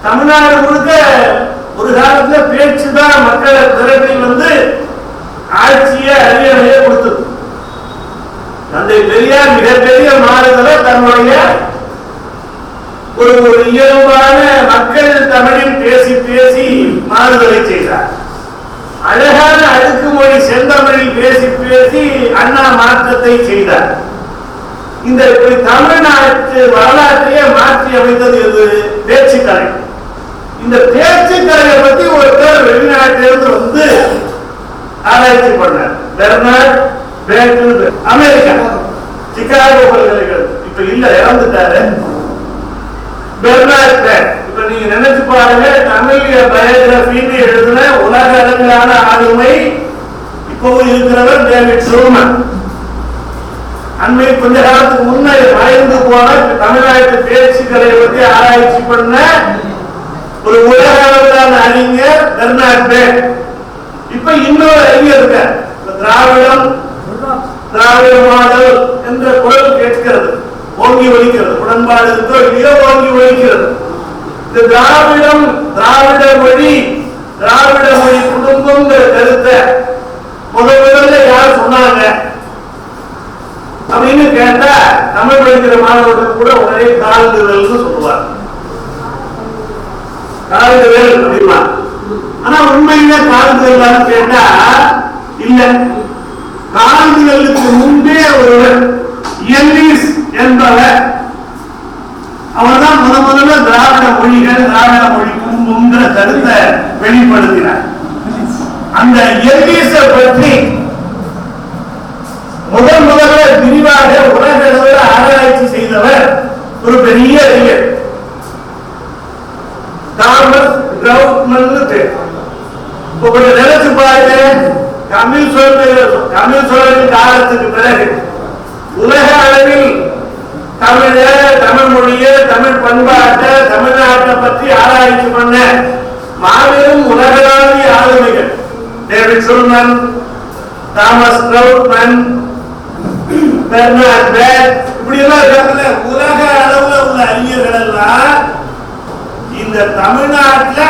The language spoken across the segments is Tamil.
தமிழ்நாடு முழுக்க ஒரு காலத்துல பேச்சுதான் மக்கள் திரட்டில் ஆட்சியை அரியணையை கொடுத்தது. தந்தை பெரியார் மிகப்பெரிய மாறுதலை தன்னுடைய ஒரு இயல்பான மக்கள் தமிழில் பேசி பேசி மாறுதலை செய்தார். அழகான அடுக்குமொழி செந்தமிழில் பேசி பேசி அண்ணா மாற்றத்தை செய்தார். இந்த தமிழ்நாட்டு வரலாற்றையே மாற்றி அமைத்தது எது? பேச்சுக்கலை. இந்த பேச்சுக்கலையை பத்தி ஒருத்தர் வெளிநாட்டிலிருந்து ஆராய்ச்சி பண்ணார். பெர்னார்ட் பேக்கல், அமெரிக்கா, சிகாகோ பல்கலைக்கழகம். இப்ப இல்ல, இறந்துட்டாரு. பெர்னார்ட் பேக்கல். இப்ப நீங்க நினைச்சு பாருங்க, தமிழ் பயோகிராபின்னு எழுதின உலக அளவிலான ஆளுமை இப்பவும் இருக்கிறவர் டேவிட் சூமன். அண்மை கொஞ்ச காலத்துக்கு முன்னே மறைந்து போன தமிழ்நாட்டு பேச்சுக்களை பற்றி ஆராய்ச்சி பண்ண ஒரு உலக அளவிலான அறிஞர் பெர்னார்ட் பேக்கல். இப்ப இன்னொரு அறிஞர் இருக்கார். திராவிட மாடல் என்ற குரல் கேட்கிறது, ஓங்கி ஒலிக்கிறது. உடன்பாடு இருக்கோ இல்லையோ ஓங்கி ஒலிக்கிறது. இந்த திராவிட மொழி குடும்பம் கருத்தை முதல்ல யார் சொன்னாங்க அப்படின்னு கேட்டா, தமிழ் படிக்கிற மாணவர்கள் கூட உடனே கால்துகள் சொல்லுவார். கால்துகள் அப்படின்னா, ஆனா உண்மையில கால்துகள் கேட்டா இல்ல. கால்துகளுக்கு முன்பே ஒருவர் எல்லிஸ் என்பவர், அவர்தான் முதல்ல திராவிட மொழி குடும்பம்ங்கிற கருத்தை வெளிப்படுத்தினார். அந்த எல்லிஸ பற்றி முதல்ல விரிவாக உலக அளவில் ஆராய்ச்சி செய்தவர் ஒரு பெரிய அறிஞர் தாமஸ் கிரவுட்மன். நினைச்சு பாருங்க, கம்யூனிஸ்ட் காலத்துக்கு பிறகு உலக அளவில் தமிழ் மொழியை, தமிழ் பண்பாட்டை, தமிழ்நாட்டை பற்றி ஆராய்ச்சி பண்ண மாபெரும் உலகளாவிய ஆளுமைகள் David Schumann, Thomas Krautman, Bernard Beckel, இப்படி எல்லாம் இருக்காங்கல்ல. உலக அளவுல உள்ள அறிஞர்கள் எல்லாம் இந்த தமிழ்நாட்டில்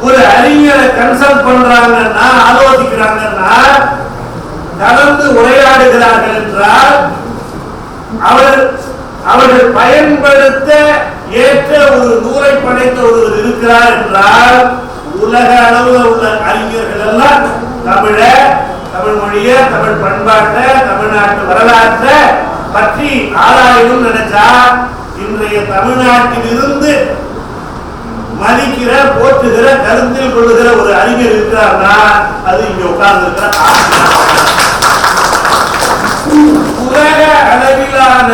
ஒரு அறிஞரை கன்சல்ட் பண்றாங்கன்னா, ஆலோசிக்கிறாங்கன்னா, கலந்து உரையாடுகிறார்கள் என்றால் அவர்கள் பயன்படுத்த ஏற்ற ஒரு நூலை படைத்த ஒருவர் இருக்கிறார் என்றால், உலக அளவில் உள்ள அறிஞர்கள் எல்லாம் தமிழ் மொழிய, தமிழ் பண்பாட்டை, தமிழ்நாட்டு வரலாற்றை பற்றி ஆராயணும் நினைச்சா, இன்றைய தமிழ்நாட்டில் இருந்து மதிக்கிற, போற்றுகிற, கருத்தில் கொள்ளுகிற ஒரு அறிஞர் இருக்கிறார்னா அது இங்க உட்கார்ந்து இருக்கிற உலக அளவிலான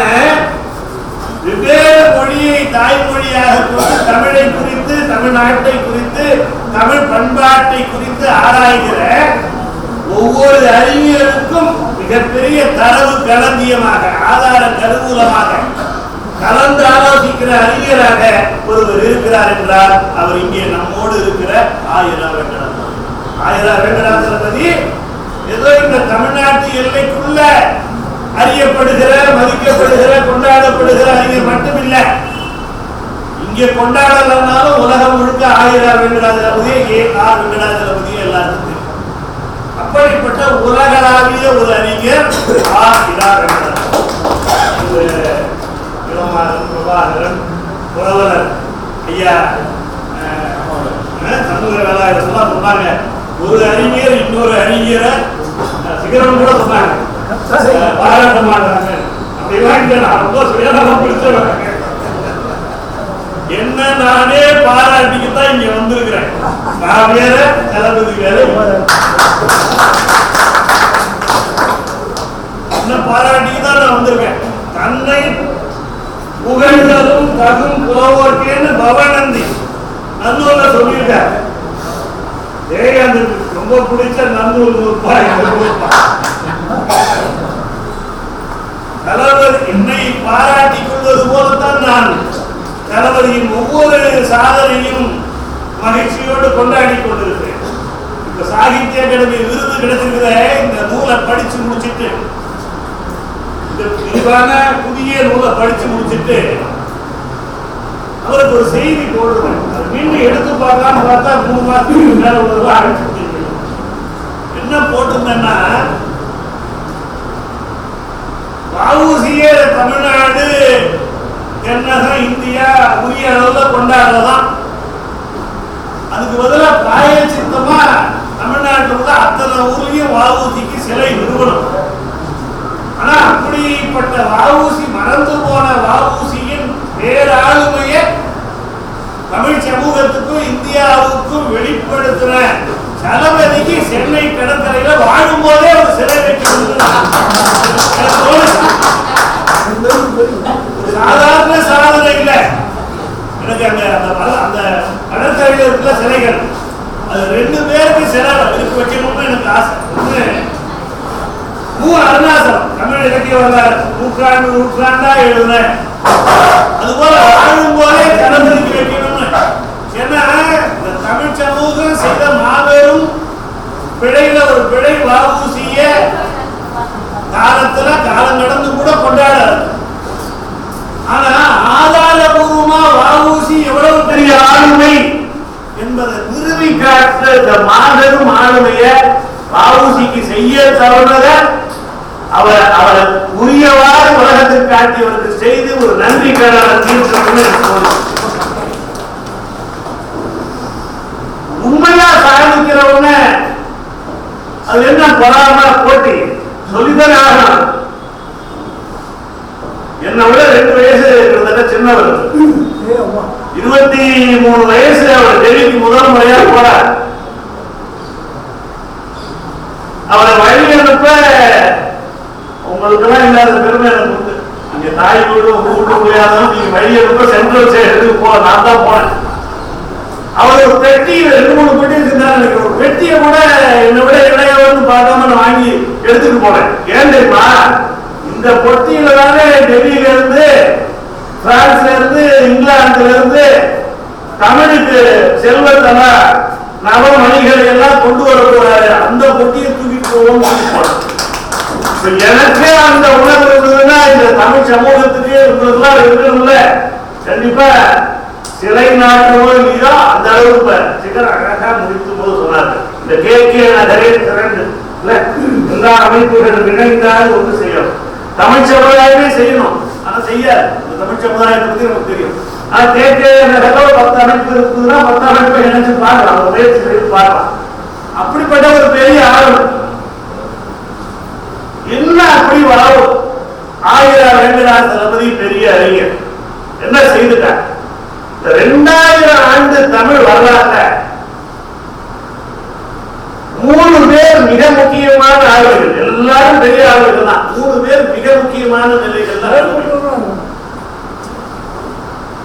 வெவ்வேறு மொழியை தாய்மொழியாக கொண்டு தமிழை குறித்து, தமிழ்நாட்டை குறித்து, தமிழ் பண்பாட்டை குறித்து ஆராய்கிற ஒவ்வொரு அறிஞருக்கும் மிகப்பெரிய தரவு களஞ்சியமாக, ஆதார கருவூலமாக கலந்து ஆலோசிக்கிற அறிஞராக ஒருவர் இருக்கிறார் என்றால் அவர் இங்கே நம்மோடு இருக்கிற ஆயிரா வெங்கடாச்சலபதி ஏதோ இந்த தமிழ்நாட்டு எல்லைக்குள்ள அறியப்படுகிற, மதிக்கப்படுகிற, கொண்டாடப்படுகிற அறிஞர் மட்டுமில்ல. இங்கே கொண்டாடலன்னாலும் உலகம் முழுக்க ஆயிரா வெங்கடாச்சலபதி, வெங்கடாச்சலபதி எல்லாருக்கும். அப்படிப்பட்ட உலகளாவிய ஒரு அறிஞர் ஆயிரா வெங்கடாச்சலபதி. பிரபாகரன் புரவலர் ஐயா சமூக வேளாளர் சொன்னாங்க, ஒரு அறிஞர் இன்னொரு அறிஞரை சிகரம் கூட சொன்னாங்க, பாராட்ட மாட்டாங்க. அப்படிலாம் ரொம்ப சுயநலம் பிடிச்சவங்க. என்ன நானே பாராட்டிக்குதான் இங்க வந்திருக்கிறேன். நான் வேற, தளபதி வேற. என்ன பாராட்டிக்குதான் நான் வந்திருக்கேன். தன்னை புகழ்ந்ததும் தகும் புலவோர்க்கேன்னு பவனந்தி நல்லூர்ல சொல்லியிருக்காரு. ஜெயகாந்தனுக்கு ரொம்ப பிடிச்ச நல்லூர் தளபதி என்னை பாராட்டிக் கொள்வது போலத்தான் நான் தளபதியின் ஒவ்வொரு சாதனையும் மகிழ்ச்சியோடு கொண்டாடி கொண்டிருக்கிறேன். இப்ப சாகித்ய அகாடமி விருது கிடைச்சிருக்கிற இந்த நூலை படிச்சு முடிச்சுட்டு, இந்த விரிவான புதிய நூலை படிச்சு முடிச்சுட்டு அவருக்கு ஒரு செய்தி போடுறேன். மீண்டும் எடுத்து பார்க்கலான்னு பார்த்தா 3 மாசத்துக்கு மேல உள்ளதெல்லாம் அழைச்சிட்டு என்ன போட்டிருந்தேன்னா, வஉசியை தமிழ்நாடு தென்னகம் இந்தியா உரிய அளவுல கொண்டாடுறதான். அதுக்கு பதிலாக பிராயச்சித்தமா தமிழ்நாட்டில் உள்ள அத்தனை ஊர்லயும் வஉசிக்கு சிலை நிறுவனம். ஆனா அப்படிப்பட்ட வஉசி மறந்து போன வஉசியின் பேராளுமையை தமிழ் சமூகத்துக்கும் இந்தியாவுக்கும் வெளிப்படுத்தின தளபதிக்கு சென்னை கடற்கரையில வாழும் போதே ஒரு சிலை வைக்கிறது சாதாரண சாதனை இல்லை. எனக்கு அந்த கடற்கரையில் இருக்கிற சிலைகள் அது 2 பேருக்கு சிலை இருக்கு வைக்கணும்னு எனக்கு ஆசை. அருணாசலம் தமிழ் இலக்கிய வரலாறு நூற்றாண்டா எழுதுனேன். அதுபோல வாழும் போதே தளபதிக்கு வைக்கணும்னு. ஏன்னா இந்த தமிழ் சமூகம் செய்த மாபெரும் பிழையில ஒரு பிழை வஉசிய காலத்துல காலம் கடந்து கூட கொண்டாடாது. ஆனா ஆதாரபூர்வமா வஉசி எவ்வளவு பெரிய ஆளுமை என்பதை நிறுவி காட்டுற இந்த மாபெரும் ஆளுமைய வஉசிக்கு செய்ய தவறுனத அவரை உரியவாறு உலகத்துக்கு காட்டியவருக்கு செய்து ஒரு நன்றி கடனை தீர்க்கணும்னு உண்மையா சாதிக்கிறவங்க அது என்ன பொறாம போட்டி சொல்லிதானே ஆகணும். என்னை விட 2 வயசு கிட்டத்தட்ட சின்னவர், 23 வயசு. அவர் டெல்லிக்கு முதல் முறையா போறார். அவரை வழி அனுப்ப உங்களுக்கெல்லாம் இல்லாத பெருமை எனக்கு உண்டு. நீங்க தாய் வீடு உங்க வீட்டு முடியாதாலும் நீங்க வழி அனுப்ப சென்ட்ரல் சைடு போ, நான் தான் போனேன். அவர் ஒரு பெட்டி 2-3 பெட்டி வச்சிருந்தாரு. ஒரு பெட்டியை கூட என்னை விட இளையவர்னு பார்க்காம நான் வாங்கி எடுத்துட்டு போனேன். ஏன் தெரியுமா, இந்த பொட்டியில தானே டெல்லியில இருந்து, பிரான்ஸ்ல இருந்து, இங்கிலாந்துல இருந்து தமிழுக்கு செல்வத்தன நவமணிகளை எல்லாம் கொண்டு வர போறாரு. அந்த பொட்டியை தூக்கிட்டு போவோம். எனக்கு அந்த உணர்வு இருந்ததுன்னா இந்த தமிழ் சமூகத்துக்கு உங்களுக்குலாம் இருக்கணும்ல. கண்டிப்பா சிலை நாட்டமோ இல்லையோ அந்த அளவுக்கு சிக்கன் அழகா முடிக்கும் போது சொன்னாங்க. இந்த கேகே நகரே திரண்டு எல்லா அமைப்புகள் இணைந்தால் ஒன்று செய்யணும். தமிழ் சமுதாயமே செய்யணும். ஆனா செய்யாது. இந்த தமிழ் சமுதாயத்தை பத்தி நமக்கு தெரியும். ஆனா கேகே நகரோ 10 அமைப்பு இருக்குதுன்னா 10 அமைப்பை இணைச்சு பார்க்கலாம், முயற்சி செய்து பார்க்கலாம். அப்படிப்பட்ட ஒரு பெரிய ஆளுமை என்ன அப்படி வாழும் 1000 வேங்கடாச தளபதி பெரிய அறிஞர் என்ன செய்துட்டார். 2000 ஆண்டு தமிழ் வரலாற்ற 3 பேர் மிக முக்கியமான ஆளுமைகள். எல்லாரும் பெரிய ஆளுமைகள் தான். 3 பேர் மிக முக்கியமான நிலைகள்.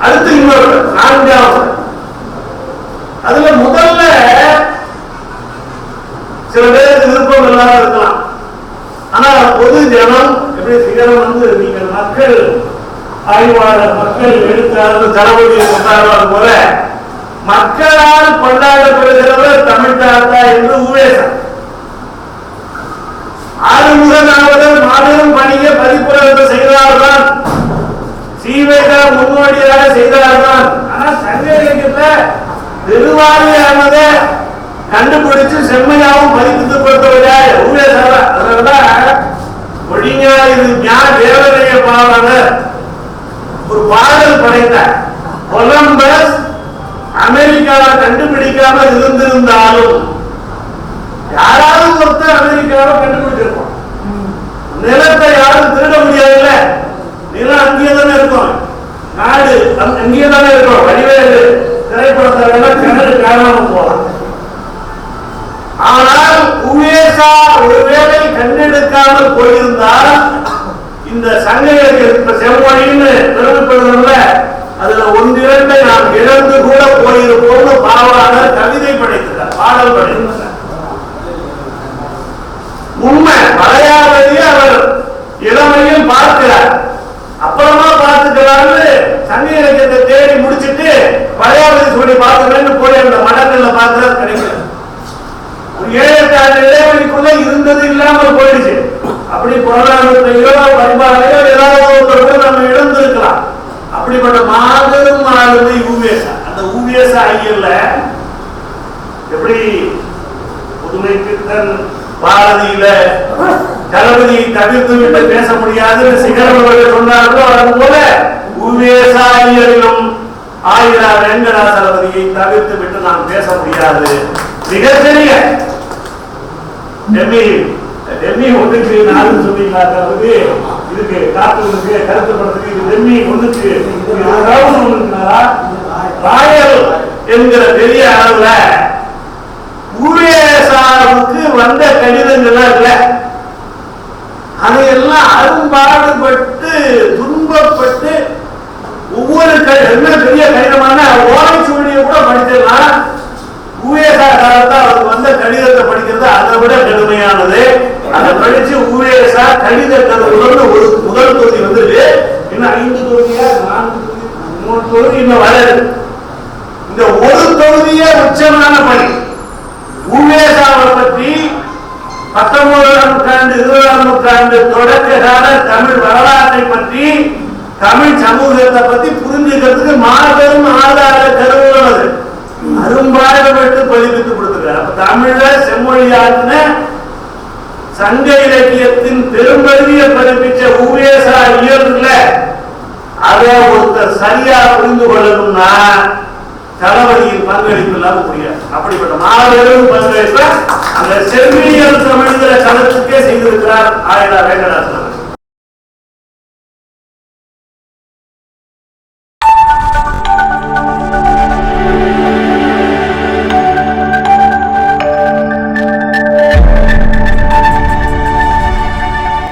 அடுத்து இன்னொரு 4வது. அதுல முதல்ல சில பேருக்கு விருப்பம் இல்லாம இருக்கலாம். ஆனா பொது ஜனம் எப்படி சிகரம் நீங்கள் மக்கள் ஆய்வாளர், மக்கள் எழுத்தாளர், தளபதி கொண்டாடுவது போல மக்களால் கொண்டாடப்படுகிறவர் தமிழ் தாத்தா என்று உவேசம். ஆறுமுகநாதர் மாபெரும் பணியை பதிப்புறத்தை செய்தால்தான், சீவைகா முன்னோடியாக செய்தால்தான். ஆனா சங்க இலக்கியத்துல திருவாரியானதை கண்டுபிடிச்சு செம்மையாவும் பதிப்பித்து கொடுத்தவராய் உவேசம். அதனாலதான் ஒழிஞாயிறு தேவதைய பாவலர் ஒரு பாடல் படைத்தார். கொலம்பஸ் அமெரிக்காவை கண்டுபிடிக்காமல் இருந்திருந்தாலும் யாராவது ஒருத்தர் அமெரிக்காவை கண்டுபிடிச்சிருப்போம். நிலத்தை யாரும் திருட முடியாதுல்ல. நிலம் அங்கேயே தானே இருக்கும், நாடு அங்கேயே தானே இருக்கும். வடிவேலு திரைப்படத்தை வேணா கிணறு காரணம் போகலாம். ஆனால் உவேசா ஒருவேளை கண்டெடுக்காமல் போயிருந்தால் இந்த சங்க இலக்கிய செம்மொழின்னு பெருமைப்படுறதுல அதுல 1-2 நாம் இழந்து கூட போயிருப்போம்னு பாவலர் கவிதை படைத்தார், பாடல் படைத்தார். உண்மை மலையாளத்தையே அவர் இளமையில் பார்க்கிறார். அப்புறமா பார்த்துக்கிறாரு. சங்க இலக்கியத்தை தேடி முடிச்சுட்டு மலையாளத்தை சொல்லி பார்த்துக்கிறேன்னு போய் அந்த மடங்கள்ல பார்க்கிறார், கிடைக்கிறது. ஒரு 7-8 ஆண்டு இடைவெளிக்குள்ள இருந்தது இல்லாமல் போயிடுச்சு. அப்படி பொருளாதாரத்தையோ பரிபாலையோ ஏதாவது நம்ம இழந்திருக்கலாம். அப்படி அப்படிப்பட்ட மாபெரும் ஆளுமை ஊவேசா. அந்த ஊவேசா ஐயர்ல எப்படி புதுமை பித்தன் பாரதியில தளபதியை தவிர்த்து விட்டு பேச முடியாது சிகரவர்கள் சொன்னார்களோ அது போல ஊவேசா ஐயரிலும் ஆயிரா வெங்கடாசலபதியை தவிர்த்து விட்டு நாம் பேச முடியாது. மிகப்பெரிய டெம்மி ஒன்றுக்கு நாலு சொன்னீங்களா? இதுக்கு கார்ட்டூனுக்கு கருத்து படத்துக்கு இது டெம்மி ஒன்றுக்கு ராயல் என்கிற பெரிய அளவுல ஊவேசாவுக்கு வந்த கடிதங்கள்லாம் இல்ல. அதையெல்லாம் அரும்பாடுபட்டு துன்பப்பட்டு ஒவ்வொரு என்ன பெரிய கடிதமான ஓலைச்சுவடியை கூட படிச்சிடலாம். ஊவேசா காலத்தை அவருக்கு வந்த கடிதத்தை படிக்கிறது அதை விட கடுமையானது. அதை படிச்சு ஊவேசா கடித கருவுடன் ஒரு முதல் தொகுதி வந்துட்டு இன்னும் 5 தொகுதியா 4 தொகுதி 3 தொகுதி இன்னும் வராது. இந்த ஒரு தொகுதியே உச்சமான பணி. ஊவேசாவை பற்றி 19ஆம் நூற்றாண்டு 20ஆம் நூற்றாண்டு தொடக்க கால தமிழ் வரலாற்றை பற்றி தமிழ் சமூகத்தை பத்தி புரிஞ்சுக்கிறதுக்கு மாபெரும் ஆதார கருவுகள் அது அரும்பாடுபட்டு பதிப்பித்து கொடுத்துருக்காரு. அப்ப தமிழ செம்மொழியாற்றின சங்க இலக்கியத்தின் பெரும்பகுதியை பதிப்பிச்ச ஊவேசா இயல்புல அதை ஒருத்தர் சரியா புரிந்து கொள்ளணும்னா தளபதியின் பங்களிப்பு இல்லாம முடியாது. அப்படிப்பட்ட மாபெரும் பங்களிப்பை அந்த செவ்வியல் தமிழ்கிற களத்துக்கே செய்திருக்கிறார் ஆயிரா வெங்கடாசலம்.